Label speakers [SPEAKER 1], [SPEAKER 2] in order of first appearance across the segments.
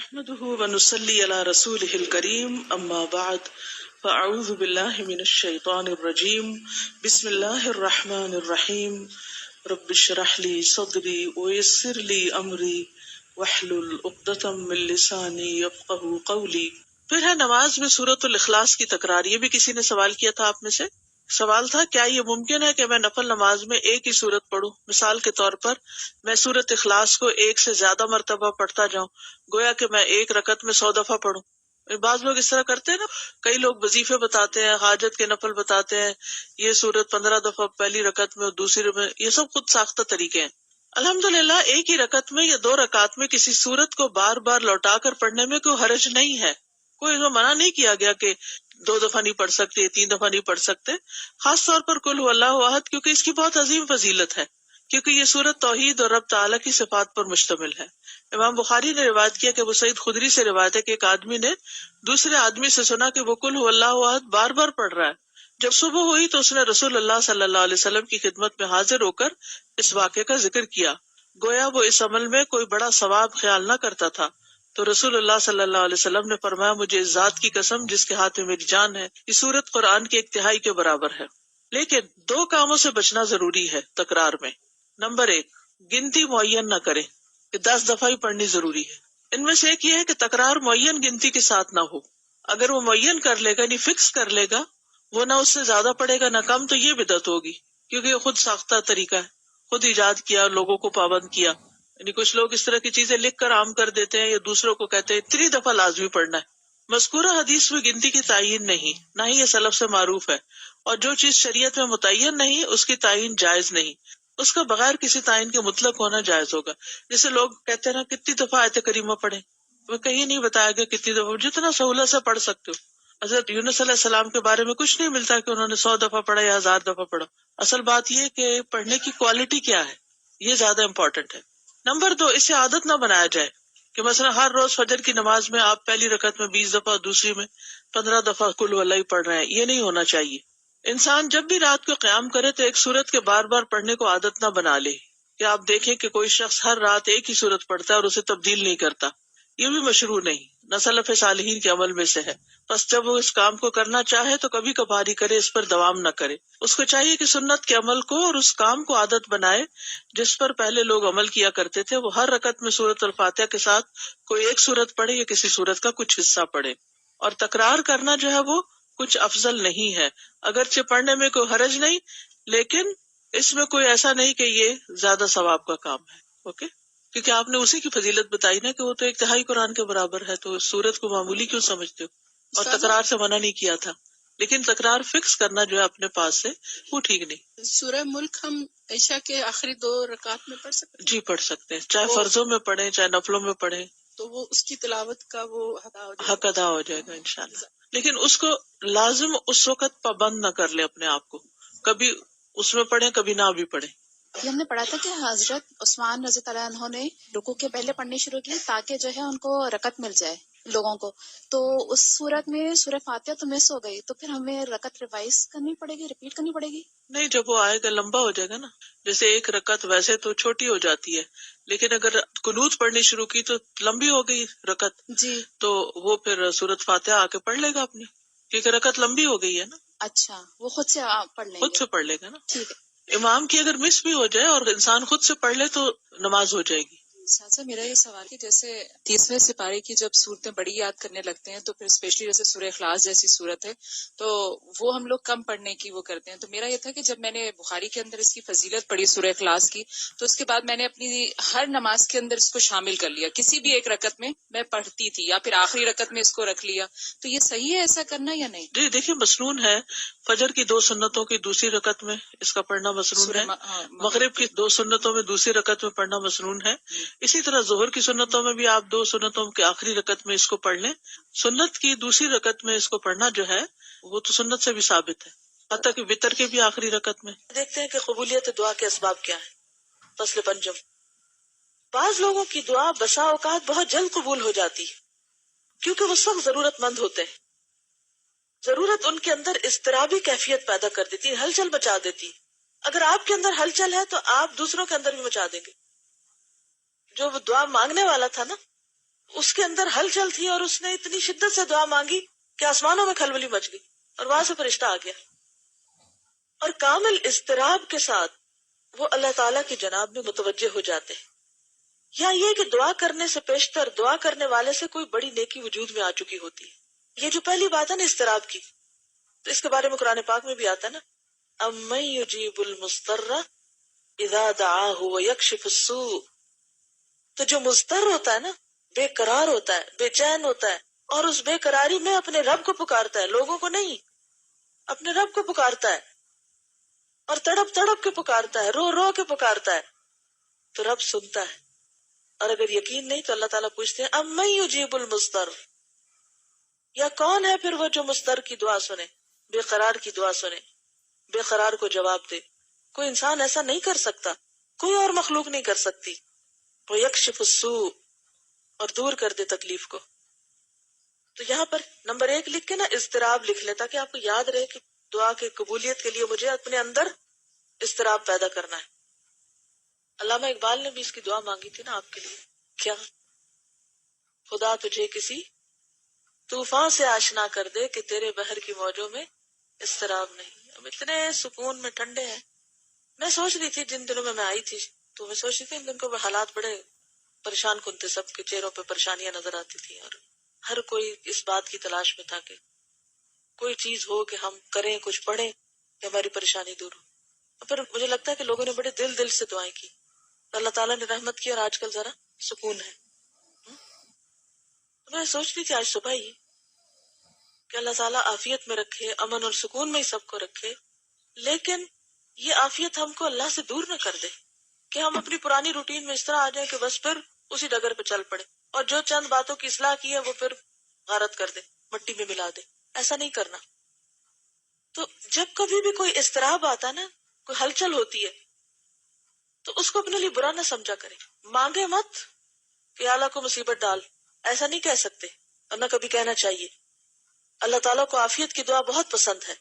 [SPEAKER 1] نحمده ونصلي على رسوله الكريم اما بعد فاعوذ بالله من الشيطان الرجيم بسم الله الرحمن الرحيم رب اشرح لي صدري ويسر لي امري واحلل عقدة من لساني يفقهوا قولي۔ پھر ہے نماز میں سورۃ الاخلاص کی تکرار۔ یہ بھی کسی نے سوال کیا تھا آپ میں سے۔ سوال تھا کیا یہ ممکن ہے کہ میں نفل نماز میں ایک ہی سورت پڑھوں؟ مثال کے طور پر میں سورۃ اخلاص کو ایک سے زیادہ مرتبہ پڑھتا جاؤں، گویا کہ میں ایک رکعت میں 100 دفعہ پڑھوں۔ بعض لوگ اس طرح کرتے ہیں نا، کئی لوگ وظیفے بتاتے ہیں، حاجت کے نفل بتاتے ہیں، یہ سورت 15 دفعہ پہلی رکعت میں اور دوسری میں، یہ سب خود ساختہ طریقے ہیں۔ الحمدللہ ایک ہی رکعت میں یا 2 رکعت میں کسی سورت کو بار بار لوٹا کر پڑھنے میں کوئی حرج نہیں ہے، کوئی اس میں منع نہیں کیا گیا کہ 2 دفعہ نہیں پڑھ سکتے، 3 دفعہ نہیں پڑھ سکتے۔ خاص طور پر قل هو اللہ احد، کیونکہ اس کی بہت عظیم فضیلت ہے، کیونکہ یہ سورت توحید اور رب تعالیٰ کی صفات پر مشتمل ہے۔ امام بخاری نے روایت کیا کہ ابو سعید خدری سے روایت ہے کہ ایک آدمی نے دوسرے آدمی سے سنا کہ وہ قل هو اللہ احد بار بار پڑھ رہا ہے۔ جب صبح ہوئی تو اس نے رسول اللہ صلی اللہ علیہ وسلم کی خدمت میں حاضر ہو کر اس واقعے کا ذکر کیا، گویا وہ اس عمل میں کوئی بڑا ثواب خیال نہ کرتا تھا۔ تو رسول اللہ صلی اللہ علیہ وسلم نے فرمایا مجھے اس ذات کی قسم جس کے ہاتھ میں میری جان ہے، یہ سورت قرآن کی 1 تہائی کے برابر ہے۔ لیکن 2 کاموں سے بچنا ضروری ہے تکرار میں۔ نمبر 1، گنتی معین نہ کریں کہ 10 دفعہ ہی پڑھنی ضروری ہے۔ ان میں سے ایک یہ ہے کہ تکرار معین گنتی کے ساتھ نہ ہو۔ اگر وہ معین کر لے گا یعنی فکس کر لے گا، وہ نہ اس سے زیادہ پڑھے گا نہ کم، تو یہ بدعت ہوگی، کیونکہ یہ خود ساختہ طریقہ ہے، خود ایجاد کیا، لوگوں کو پابند کیا۔ یعنی کچھ لوگ اس طرح کی چیزیں لکھ کر عام کر دیتے ہیں یا دوسروں کو کہتے ہیں 3 دفعہ لازمی پڑھنا ہے۔ مذکورہ حدیث میں گنتی کی تعین نہیں، نہ ہی یہ سلف سے معروف ہے، اور جو چیز شریعت میں متعین نہیں اس کی تعین جائز نہیں، اس کا بغیر کسی تعین کے مطلق ہونا جائز ہوگا۔ جیسے لوگ کہتے ہیں نا کتنی دفعہ آیت کریمہ پڑھیں، وہ کہیں نہیں بتایا گیا کتنی دفعہ، جتنا سہولت سے پڑھ سکتے ہو۔ حضرت یونس علیہ السلام کے بارے میں کچھ نہیں ملتا کہ انہوں نے 100 دفعہ پڑھا یا 1000 دفعہ پڑھا۔ اصل بات یہ کہ پڑھنے کی کوالٹی کیا ہے، یہ زیادہ امپورٹنٹ ہے۔ نمبر 2، اسے عادت نہ بنایا جائے کہ مثلا ہر روز فجر کی نماز میں آپ پہلی رکعت میں 20 دفعہ، دوسری میں 15 دفعہ قل هو اللہ پڑھ رہے ہیں، یہ نہیں ہونا چاہیے۔ انسان جب بھی رات کو قیام کرے تو ایک سورت کے بار بار پڑھنے کو عادت نہ بنا لے، کہ آپ دیکھیں کہ کوئی شخص ہر رات ایک ہی سورت پڑھتا ہے اور اسے تبدیل نہیں کرتا، یہ بھی مشروع نہیں، نہ سلف صالحین کے عمل میں سے ہے۔ بس جب وہ اس کام کو کرنا چاہے تو کبھی کبھار ہی کرے، اس پر دوام نہ کرے۔ اس کو چاہیے کہ سنت کے عمل کو اور اس کام کو عادت بنائے جس پر پہلے لوگ عمل کیا کرتے تھے۔ وہ ہر رکعت میں سورۃ الفاتحہ کے ساتھ کوئی ایک سورت پڑھے یا کسی سورت کا کچھ حصہ پڑھے، اور تکرار کرنا جو ہے وہ کچھ افضل نہیں ہے، اگرچہ پڑھنے میں کوئی حرج نہیں، لیکن اس میں کوئی ایسا نہیں کہ یہ زیادہ ثواب کا کام ہے۔ اوکے، کیونکہ آپ نے اسی کی فضیلت بتائی نا کہ وہ تو 1 تہائی قرآن کے برابر ہے، تو سورت کو معمولی کیوں سمجھتے ہو؟ اور تکرار سے منع نہیں کیا تھا، لیکن تکرار فکس کرنا جو ہے اپنے پاس سے وہ ٹھیک نہیں۔
[SPEAKER 2] سورہ ملک ہم عشاء کے آخری 2 رکعت میں پڑھ سکتے ہیں؟
[SPEAKER 1] جی پڑھ سکتے ہیں، چاہے فرضوں میں پڑھیں چاہے نفلوں میں پڑھیں،
[SPEAKER 2] تو وہ اس کی تلاوت کا وہ
[SPEAKER 1] حق ادا ہو جائے گا انشاءاللہ۔ لیکن اس کو لازم اس وقت پابند نہ کر لے اپنے آپ کو، کبھی اس میں پڑھیں کبھی نہ بھی پڑھیں۔
[SPEAKER 3] یہ ہم نے پڑھا تھا کہ حضرت عثمان رضی اللہ عنہ نے رکوع کے پہلے پڑھنی شروع کی تاکہ جو ہے ان کو رکعت مل جائے لوگوں کو، تو اس صورت میں سورہ فاتحہ تو مس ہو گئی، تو پھر ہمیں رکعت ریوائز کرنی پڑے گی، ریپیٹ کرنی پڑے گی؟
[SPEAKER 1] نہیں، جب وہ آئے گا لمبا ہو جائے گا نا، جیسے 1 رکعت ویسے تو چھوٹی ہو جاتی ہے، لیکن اگر قنوت پڑھنی شروع کی تو لمبی ہو گئی رکعت،
[SPEAKER 3] جی،
[SPEAKER 1] تو وہ پھر سورۃ فاتحہ آ کے پڑھ لے گا اپنی، کیونکہ رکعت لمبی ہو گئی ہے نا،
[SPEAKER 3] اچھا وہ خود سے پڑھ لیں
[SPEAKER 1] خود
[SPEAKER 3] گے؟
[SPEAKER 1] سے پڑھ لے گا نا۔
[SPEAKER 3] ٹھیک ہے۔
[SPEAKER 1] امام کی اگر مس بھی ہو جائے اور انسان خود سے پڑھ لے تو نماز ہو جائے گی۔
[SPEAKER 2] ساتھ میرا یہ سوال ہے، جیسے 30ویں سپارے کی جب صورتیں بڑی یاد کرنے لگتے ہیں تو پھر اسپیشلی جیسے سورہ اخلاص جیسی صورت ہے تو وہ ہم لوگ کم پڑھنے کی وہ کرتے ہیں، تو میرا یہ تھا کہ جب میں نے بخاری کے اندر اس کی فضیلت پڑھی سورہ اخلاص کی، تو اس کے بعد میں نے اپنی ہر نماز کے اندر اس کو شامل کر لیا، کسی بھی ایک رکعت میں میں پڑھتی تھی یا پھر آخری رکعت میں اس کو رکھ لیا، تو یہ صحیح ہے ایسا کرنا یا نہیں؟
[SPEAKER 1] جی دیکھیے، مسنون ہے، فجر کی 2 سنتوں کی دوسری رکعت میں اس کا پڑھنا مسنون ہے، مغرب کی 2 سنتوں میں دوسری رکعت میں پڑھنا مسنون ہے، اسی طرح ظہر کی سنتوں میں بھی آپ 2 سنتوں کی آخری رکعت میں اس کو پڑھ لیں۔ سنت کی دوسری رکعت میں اس کو پڑھنا جو ہے وہ تو سنت سے بھی ثابت ہے، حتیٰ کہ وتر کے بھی آخری رکعت میں۔ دیکھتے ہیں کہ قبولیت دعا کے اسباب کیا ہے۔ فصل پنجم، بعض لوگوں کی دعا بسا اوقات بہت جلد قبول ہو جاتی ہے کیونکہ وہ سخت ضرورت مند ہوتے ہیں۔ ضرورت ان کے اندر اضطرابی کیفیت پیدا کر دیتی ہے، ہلچل مچا دیتی ہے۔ اگر آپ کے اندر ہلچل ہے تو آپ دوسروں کے اندر بھی مچا دیں گے۔ جو وہ دعا مانگنے والا تھا نا، اس کے اندر ہلچل تھی اور اس نے اتنی شدت سے دعا مانگی کہ آسمانوں میں کھلبلی مچ گئی اور وہاں سے فرشتہ آ گیا. اور کامل اضطراب کے ساتھ وہ اللہ تعالیٰ کی جناب میں متوجہ ہو جاتے ہیں. یا یہ کہ دعا کرنے سے پیشتر دعا کرنے والے سے کوئی بڑی نیکی وجود میں آ چکی ہوتی ہے. یہ جو پہلی بات ہے نا اضطراب کی، تو اس کے بارے میں قرآن پاک میں بھی آتا ہے نا، امن یجیب المضطر اذا دعاہ ویکشف السوء. تو جو مضطر ہوتا ہے نا، بے قرار ہوتا ہے، بے چین ہوتا ہے، اور اس بے قراری میں اپنے رب کو پکارتا ہے، لوگوں کو نہیں، اپنے رب کو پکارتا ہے اور تڑپ تڑپ کے پکارتا ہے، رو رو کے پکارتا ہے، تو رب سنتا ہے. اور اگر یقین نہیں تو اللہ تعالیٰ پوچھتے ہیں امن یجیب المضطر، یا کون ہے پھر وہ جو مضطر کی دعا سنے، بے قرار کی دعا سنے، بے قرار کو جواب دے. کوئی انسان ایسا نہیں کر سکتا، کوئی اور مخلوق نہیں کر سکتی. وہ یکشف السوء، اور دور کر دے تکلیف کو. تو یہاں پر نمبر 1 لکھ کے نا اضطراب لکھ لے، تاکہ آپ کو یاد رہے کہ دعا کی قبولیت کے لیے مجھے اپنے اندر اضطراب پیدا کرنا ہے. علامہ اقبال نے بھی اس کی دعا مانگی تھی نا آپ کے لیے، کیا؟ خدا تجھے کسی طوفان سے آشنا کر دے کہ تیرے بحر کی موجوں میں اضطراب نہیں. اب اتنے سکون میں ٹھنڈے ہیں. میں سوچ رہی تھی جن دنوں میں آئی تھی، تو میں سوچ رہی تھی ان دن کو حالات بڑے پریشان کن تھے، سب کے چہروں پہ پریشانیاں نظر آتی تھی، اور ہر کوئی اس بات کی تلاش میں تھا کہ کوئی چیز ہو کہ ہم کریں، کچھ پڑھیں کہ ہماری پریشانی دور ہو. اور پھر مجھے لگتا ہے کہ لوگوں نے بڑے دل سے دعائیں کی، اللہ تعالیٰ نے رحمت کی، اور آج کل ذرا سکون ہے. میں سوچ رہی تھی آج صبح ہی کہ اللہ تعالیٰ عافیت میں رکھے، امن اور سکون میں ہی سب کو رکھے، لیکن یہ عافیت ہم کو اللہ سے دور نہ کر دے کہ ہم اپنی پرانی روٹین میں اس طرح آ جائیں کہ بس پھر اسی ڈگر پہ چل پڑے، اور جو چند باتوں کی اصلاح کی ہے وہ پھر غارت کر دے، مٹی میں ملا دے. ایسا نہیں کرنا. تو جب کبھی بھی کوئی اضطراب آتا نا، کوئی ہلچل ہوتی ہے، تو اس کو اپنے لیے برا نہ سمجھا کرے. مانگے مت کہ اللہ کو مصیبت ڈال، ایسا نہیں کہہ سکتے، اور نہ کبھی کہنا چاہیے. اللہ تعالیٰ کو عافیت کی دعا بہت پسند ہے،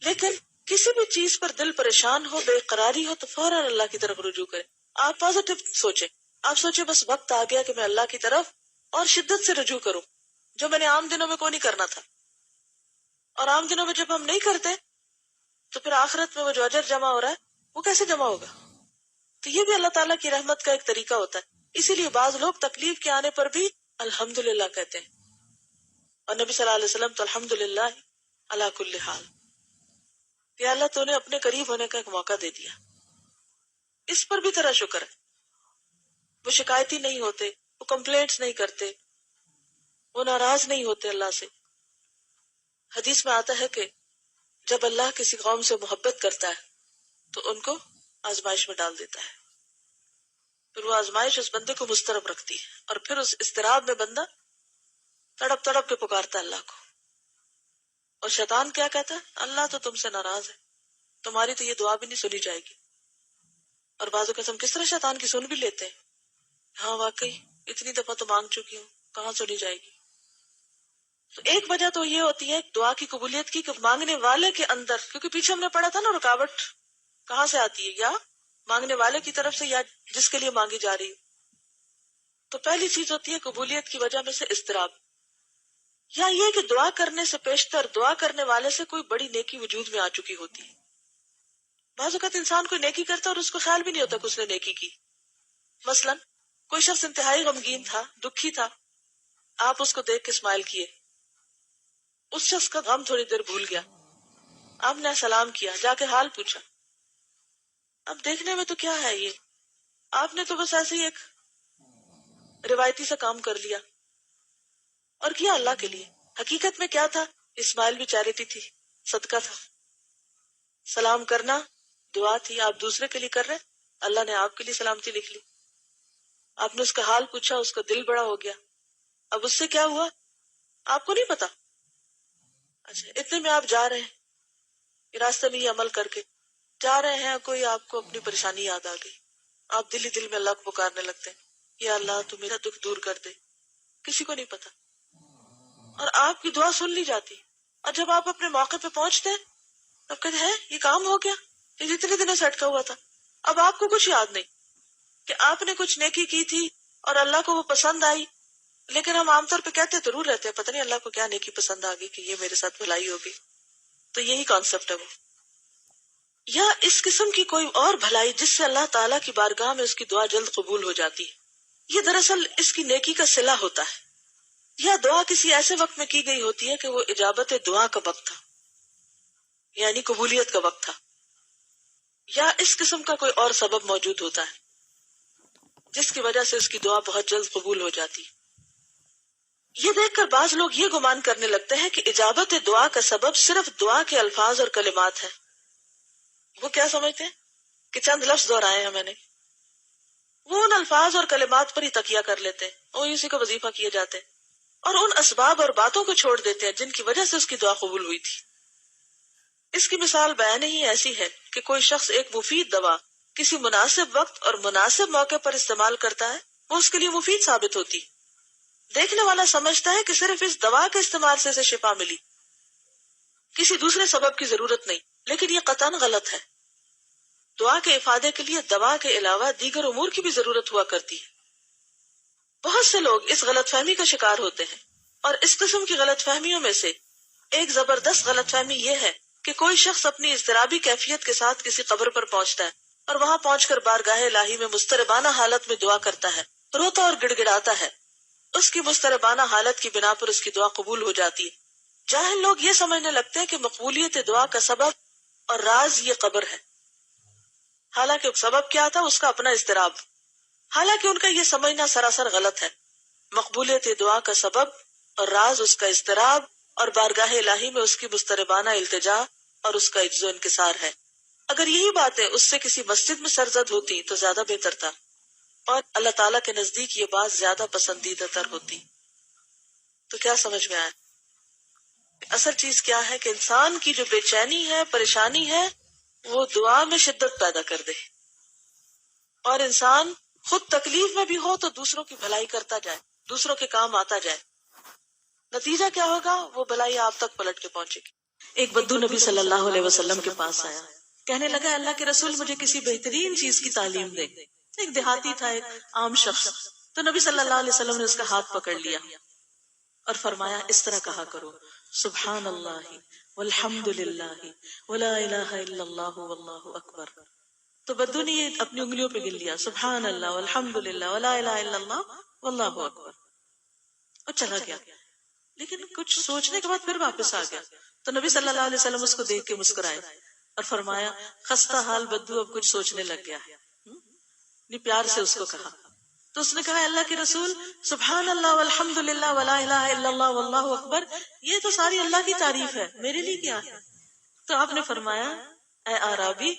[SPEAKER 1] لیکن کسی بھی چیز پر دل پریشان ہو، بے قراری ہو، تو فوراً اللہ کی طرف رجوع کریں. آپ پازیٹو سوچیں، آپ سوچیں بس وقت آ گیا کہ میں اللہ کی طرف اور شدت سے رجوع کروں، جو میں نے عام دنوں میں کو نہیں کرنا تھا. اور عام دنوں میں جب ہم نہیں کرتے تو پھر آخرت میں وہ جو اجر جمع ہو رہا ہے وہ کیسے جمع ہوگا؟ تو یہ بھی اللہ تعالیٰ کی رحمت کا ایک طریقہ ہوتا ہے. اسی لیے بعض لوگ تکلیف کے آنے پر بھی الحمدللہ کہتے ہیں، اور نبی صلی اللہ علیہ وسلم تو الحمدللہ علی کل حال، کہ اللہ تو نے اپنے قریب ہونے کا ایک موقع دے دیا. اس پر بھی تیرا شکر ہے. وہ شکایتی نہیں ہوتے، وہ کمپلینٹس نہیں کرتے، وہ ناراض نہیں ہوتے اللہ سے. حدیث میں آتا ہے کہ جب اللہ کسی قوم سے محبت کرتا ہے تو ان کو آزمائش میں ڈال دیتا ہے، پھر وہ آزمائش اس بندے کو مضطرب رکھتی ہے، اور پھر اس اضطراب میں بندہ تڑپ تڑپ کے پکارتا ہے اللہ کو. اور شیطان کیا کہتا ہے؟ اللہ تو تم سے ناراض ہے، تمہاری تو یہ دعا بھی نہیں سنی جائے گی. اور بعض اوقات ہم کس طرح شیطان کی سن بھی لیتے ہیں. ہاں واقعی اتنی دفعہ تو مانگ چکی ہوں، کہاں سنی جائے گی. تو ایک وجہ تو یہ ہوتی ہے دعا کی قبولیت کی کہ مانگنے والے کے اندر، کیونکہ پیچھے ہم نے پڑھا تھا نا رکاوٹ کہاں سے آتی ہے، یا مانگنے والے کی طرف سے یا جس کے لیے مانگی جا رہی. تو پہلی چیز ہوتی ہے قبولیت کی وجہ میں سے اضطراب، یا یہ کہ دعا کرنے سے پیشتر دعا کرنے والے سے کوئی بڑی نیکی وجود میں آ چکی ہوتی ہے. بعض اوقات انسان کوئی نیکی کرتا اور اس کو خیال بھی نہیں ہوتا کہ اس نے نیکی کی. مثلا کوئی شخص انتہائی غمگین تھا، دکھی تھا، آپ اس کو دیکھ کے اسمائل کیے، اس شخص کا غم تھوڑی دیر بھول گیا، آپ نے سلام کیا، جا کے حال پوچھا. اب دیکھنے میں تو کیا ہے یہ، آپ نے تو بس ایسے ہی ایک روایتی سا کام کر لیا اور کیا اللہ کے لیے. حقیقت میں کیا تھا؟ اسمائل بھی چیریٹی تھی، صدقہ تھا. سلام کرنا دعا تھی، آپ دوسرے کے لیے کر رہے، اللہ نے آپ کے لیے سلامتی لکھ لی. آپ نے اس کا حال پوچھا، اس کا دل بڑا ہو گیا. اب اس سے کیا ہوا آپ کو نہیں پتا. اچھا اتنے میں آپ جا رہے ہیں، راستے میں یہ عمل کر کے جا رہے ہیں، کوئی آپ کو اپنی پریشانی یاد آ گئی، آپ دل ہی دل میں اللہ کو پکارنے لگتے ہیں، یا اللہ تو میرا دکھ دور کر دے. کسی کو نہیں پتا، اور آپ کی دعا سن لی جاتی. اور جب آپ اپنے موقع پہ پہنچتے ہیں تب کہتے ہیں یہ کام ہو گیا، یہ جتنے دنوں سے اٹکا ہوا تھا. اب آپ کو کچھ یاد نہیں کہ آپ نے کچھ نیکی کی تھی اور اللہ کو وہ پسند آئی، لیکن ہم عام طور پہ کہتے ضرور رہتے ہیں پتہ نہیں اللہ کو کیا نیکی پسند آ گئی کہ یہ میرے ساتھ بھلائی ہوگی. تو یہی کانسیپٹ ہے وہ. یا اس قسم کی کوئی اور بھلائی جس سے اللہ تعالیٰ کی بارگاہ میں اس کی دعا جلد قبول ہو جاتی ہے، یہ دراصل اس کی نیکی کا صلہ ہوتا ہے. یا دعا کسی ایسے وقت میں کی گئی ہوتی ہے کہ وہ اجابت دعا کا وقت تھا، یعنی قبولیت کا وقت تھا. یا اس قسم کا کوئی اور سبب موجود ہوتا ہے جس کی وجہ سے اس کی دعا بہت جلد قبول ہو جاتی. یہ دیکھ کر بعض لوگ یہ گمان کرنے لگتے ہیں کہ اجابت دعا کا سبب صرف دعا کے الفاظ اور کلمات ہیں. وہ کیا سمجھتے ہیں کہ چند لفظ دہرائے ہیں میں نے، وہ ان الفاظ اور کلمات پر ہی تکیہ کر لیتے ہیں، وہ اسی کا وظیفہ کیے جاتے ہیں، اور ان اسباب اور باتوں کو چھوڑ دیتے ہیں جن کی وجہ سے اس کی دعا قبول ہوئی تھی. اس کی مثال بیان ہی ایسی ہے کہ کوئی شخص ایک مفید دوا کسی مناسب وقت اور مناسب موقع پر استعمال کرتا ہے، وہ اس کے لیے مفید ثابت ہوتی. دیکھنے والا سمجھتا ہے کہ صرف اس دوا کے استعمال سے اسے شفا ملی، کسی دوسرے سبب کی ضرورت نہیں، لیکن یہ قطعاً غلط ہے. دعا کے افادے کے لیے دوا کے علاوہ دیگر امور کی بھی ضرورت ہوا کرتی ہے. بہت سے لوگ اس غلط فہمی کا شکار ہوتے ہیں، اور اس قسم کی غلط فہمیوں میں سے ایک زبردست غلط فہمی یہ ہے کہ کوئی شخص اپنی اضطرابی کیفیت کے ساتھ کسی قبر پر پہنچتا ہے اور وہاں پہنچ کر بارگاہ الہی میں مضطربانہ حالت میں دعا کرتا ہے، روتا اور گڑ گڑاتا ہے. اس کی مضطربانہ حالت کی بنا پر اس کی دعا قبول ہو جاتی ہے. جاہل لوگ یہ سمجھنے لگتے ہیں کہ مقبولیت دعا کا سبب اور راز یہ قبر ہے، حالانکہ سبب کیا تھا؟ اس کا اپنا اضطراب. حالانکہ ان کا یہ سمجھنا سراسر غلط ہے. مقبولیت دعا کا سبب اور راز اس کا اضطراب اور بارگاہ الہی میں اس کی مضطربانہ التجا اور اس کا عجز و انکسار ہے. اگر یہی باتیں اس سے کسی مسجد میں سرزد ہوتی تو زیادہ بہتر تھا، اور اللہ تعالیٰ کے نزدیک یہ بات زیادہ پسندیدہ تر ہوتی. تو کیا سمجھ میں آیا؟ اصل چیز کیا ہے کہ انسان کی جو بے چینی ہے، پریشانی ہے، وہ دعا میں شدت پیدا کر دے، اور انسان خود تکلیف میں بھی ہو تو دوسروں کی بھلائی کرتا جائے، دوسروں کے کام آتا جائے. نتیجہ کیا ہوگا؟ وہ بھلائی آپ تک پلٹ کے پہنچے گی. ایک بدو نبی صلی اللہ علیہ وسلم کے پاس آیا، کہنے لگا اللہ کے رسول مجھے کسی بہترین چیز کی تعلیم دے. ایک دیہاتی تھا، ایک عام شخص. تو نبی صلی اللہ علیہ وسلم نے اس کا ہاتھ پکڑ لیا اور فرمایا اس طرح کہا کرو، سبحان اللہ والحمد للہ ولا الہ الا اللہ واللہ اکبر. تو بدو نے یہ اپنی انگلیوں پہ گن لیا، سبحان اللہ والحمد للہ ولا الہ الا اللہ واللہ اکبر، اور چلا گیا. لیکن کچھ سوچنے کے بعد پھر واپس آ گیا. تو نبی صلی اللہ علیہ وسلم اس کو دیکھ کے مسکرائے اور فرمایا خستہ حال بدو اب کچھ سوچنے لگ گیا ہے. پیار سے اس کو کہا. تو اس نے کہا اللہ کے رسول سبحان اللہ والحمد للہ ولا الہ الا اللہ واللہ اکبر، یہ تو ساری اللہ کی تعریف ہے، میرے لیے کیا ہے؟ تو آپ نے فرمایا اے اعرابی،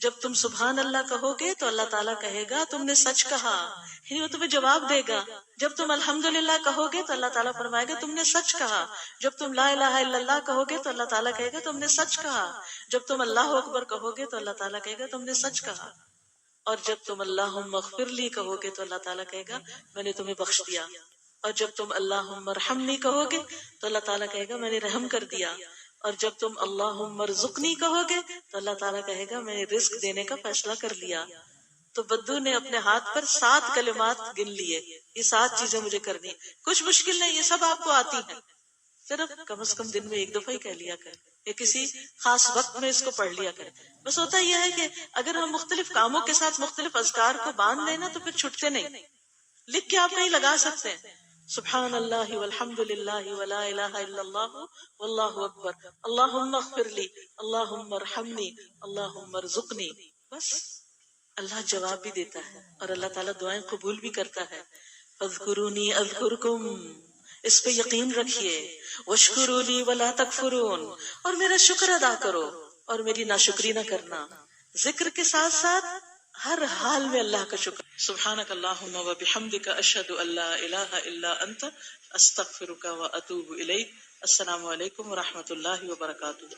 [SPEAKER 1] جب تم سبحان اللہ کہو گے تو اللہ تعالیٰ کہے گا تم نے سچ کہا، یعنی وہ تمہیں جواب دے گا. جب تم الحمدللہ کہو گے تو اللہ تعالیٰ فرمائے گا تم نے سچ کہا. جب تم لا الہ الا اللہ کہو گے تو اللہ تعالیٰ کہے گا تم نے سچ کہا. جب تم اللہ اکبر کہو گے تو اللہ تعالیٰ کہے گا تم نے سچ کہا. اور جب تم اللہم اغفر لی کہو گے تو اللہ تعالیٰ کہے گا میں نے تمہیں بخش دیا. اور جب تم اللہم ارحمنی کہو گے تو اللہ تعالیٰ کہے گا میں نے رحم کر دیا. اور جب تم اللہم ارزقنی کہو گے تو اللہ تعالیٰ کہے گا میں نے رزق دینے کا فیصلہ کر لیا. تو بدو نے اپنے ہاتھ پر 7 کلمات گن لیے، یہ 7 چیزیں مجھے کرنی، کچھ مشکل نہیں، یہ سب آپ کو آتی ہیں، صرف کم از کم دن میں 1 دفعہ ہی کہہ لیا کریں یا کسی خاص وقت میں اس کو پڑھ لیا کریں. بس ہوتا یہ ہے کہ اگر ہم مختلف کاموں کے ساتھ مختلف اذکار کو باندھ لینا تو پھر چھٹتے نہیں. لکھ کے آپ کہیں لگا سکتے ہیں سبحان اللہ والحمد للہ ولا الہ الا اللہ واللہ اکبر، اللہم اغفر لی، اللہم ارحمنی، اللہم ارزقنی. بس اللہ جواب بھی دیتا ہے اور اللہ تعالیٰ دعائیں قبول بھی کرتا ہے. فاذکرونی اذکرکم، اس پہ یقین رکھیے. واشکروا لی ولا تکفرون، اور میرا شکر ادا کرو اور میری ناشکری نہ کرنا. ذکر کے ساتھ ساتھ ہر حال میں اللہ کا شکر. سبحانک اللہم و بحمدک، اشہد ان لا الہ الا انت، استغفرک و اتوب الیک. السلام علیکم و رحمۃ اللہ وبرکاتہ.